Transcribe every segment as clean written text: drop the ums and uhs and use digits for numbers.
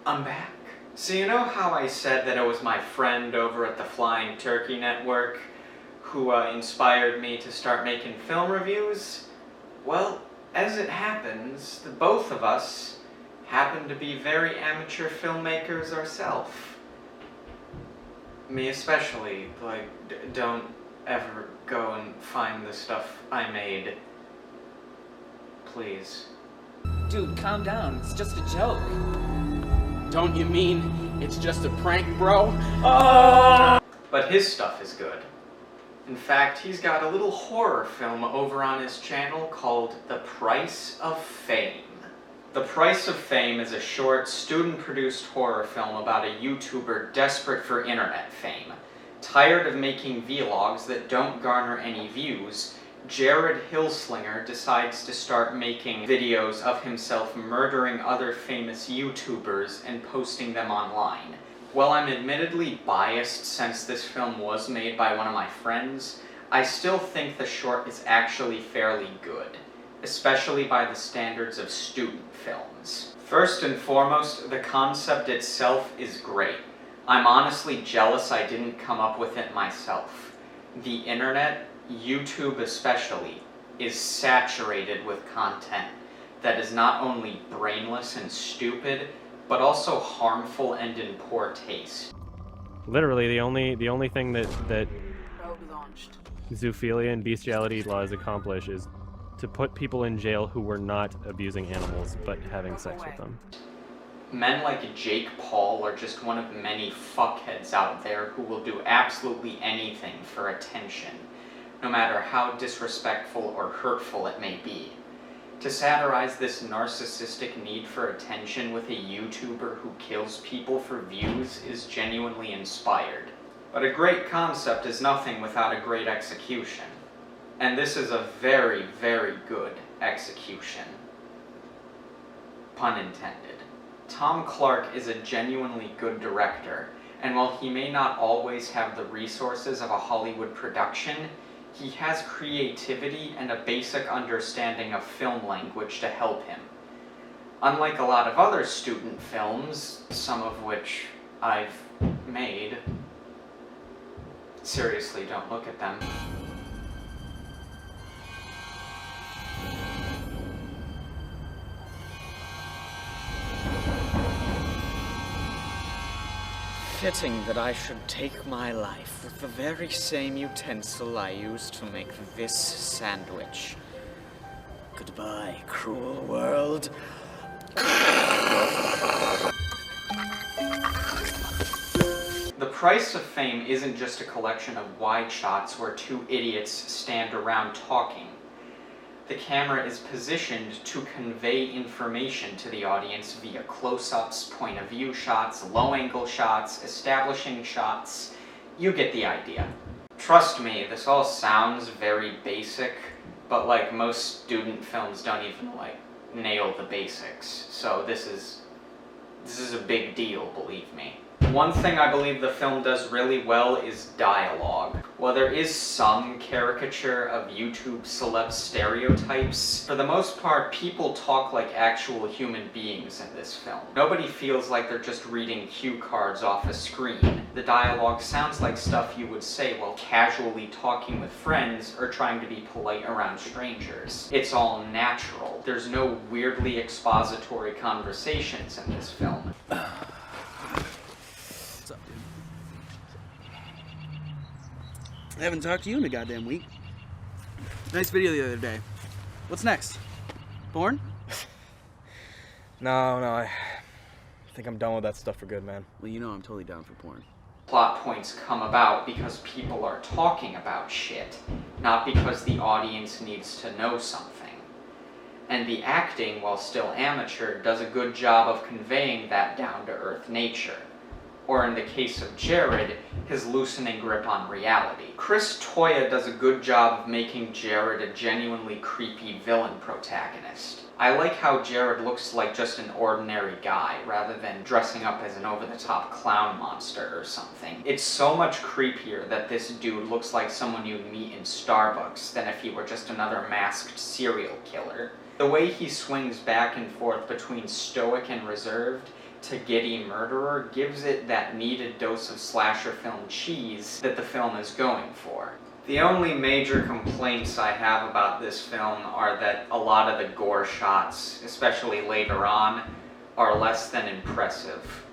I'm back. So you know how I said that it was my friend over at the Flying Turkey Network who inspired me to start making film reviews? Well, as it happens, the both of us happen to be very amateur filmmakers ourselves. Me especially, like, don't ever go and find the stuff I made. Please. Dude, calm down. It's just a joke. Don't you mean it's just a prank, bro? But his stuff is good. In fact, he's got a little horror film over on his channel called The Price of Fame. The Price of Fame is a short, student-produced horror film about a YouTuber desperate for internet fame. Tired of making vlogs that don't garner any views, Jared Hillslinger decides to start making videos of himself murdering other famous YouTubers and posting them online. While I'm admittedly biased since this film was made by one of my friends, I still think the short is actually fairly good, especially by the standards of student films. First and foremost, the concept itself is great. I'm honestly jealous I didn't come up with it myself. The internet, YouTube especially, is saturated with content that is not only brainless and stupid, but also harmful and in poor taste. Literally, the only thing that zoophilia and bestiality laws accomplish is to put people in jail who were not abusing animals, but having sex with them. Men like Jake Paul are just one of many fuckheads out there who will do absolutely anything for attention, no matter how disrespectful or hurtful it may be. To satirize this narcissistic need for attention with a YouTuber who kills people for views is genuinely inspired. But a great concept is nothing without a great execution. And this is a very, very good execution. Pun intended. Tom Clark is a genuinely good director, and while he may not always have the resources of a Hollywood production, he has creativity and a basic understanding of film language to help him. Unlike a lot of other student films, some of which I've made, seriously, don't look at them. Fitting that I should take my life with the very same utensil I used to make this sandwich. Goodbye, cruel world. The Price of Fame isn't just a collection of wide shots where two idiots stand around talking. The camera is positioned to convey information to the audience via close-ups, point-of-view shots, low-angle shots, establishing shots. You get the idea. Trust me, this all sounds very basic, but like most student films don't even nail the basics. So this is a big deal, believe me. One thing I believe the film does really well is dialogue. While there is some caricature of YouTube celeb stereotypes, for the most part, people talk like actual human beings in this film. Nobody feels like they're just reading cue cards off a screen. The dialogue sounds like stuff you would say while casually talking with friends or trying to be polite around strangers. It's all natural. There's no weirdly expository conversations in this film. I haven't talked to you in a goddamn week. Nice video the other day. What's next? Porn? No, I think I'm done with that stuff for good, man. Well, you know I'm totally down for porn. Plot points come about because people are talking about shit, not because the audience needs to know something. And the acting, while still amateur, does a good job of conveying that down-to-earth nature. Or in the case of Jared, his loosening grip on reality. Chris Toya does a good job of making Jared a genuinely creepy villain protagonist. I like how Jared looks like just an ordinary guy, rather than dressing up as an over-the-top clown monster or something. It's so much creepier that this dude looks like someone you'd meet in Starbucks than if he were just another masked serial killer. The way he swings back and forth between stoic and reserved to Giddy Murderer gives it that needed dose of slasher film cheese that the film is going for. The only major complaints I have about this film are that a lot of the gore shots, especially later on, are less than impressive.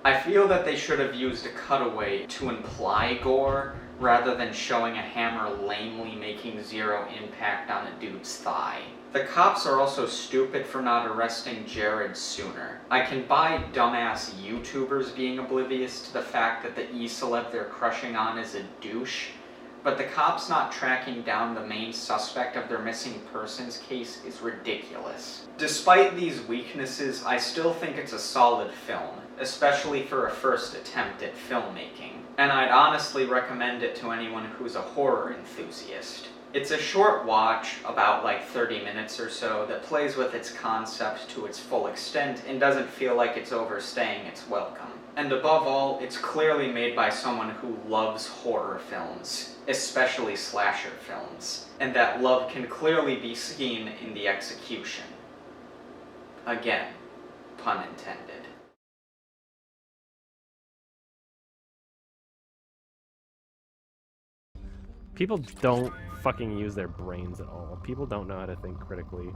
I feel that they should have used a cutaway to imply gore, rather than showing a hammer lamely making zero impact on a dude's thigh. The cops are also stupid for not arresting Jared sooner. I can buy dumbass YouTubers being oblivious to the fact that the E-celeb they're crushing on is a douche, but the cops not tracking down the main suspect of their missing persons case is ridiculous. Despite these weaknesses, I still think it's a solid film, especially for a first attempt at filmmaking, and I'd honestly recommend it to anyone who's a horror enthusiast. It's a short watch, about like 30 minutes or so, that plays with its concept to its full extent and doesn't feel like it's overstaying its welcome. And above all, it's clearly made by someone who loves horror films, especially slasher films, and that love can clearly be seen in the execution. Again, pun intended. People don't fucking use their brains at all. People don't know how to think critically.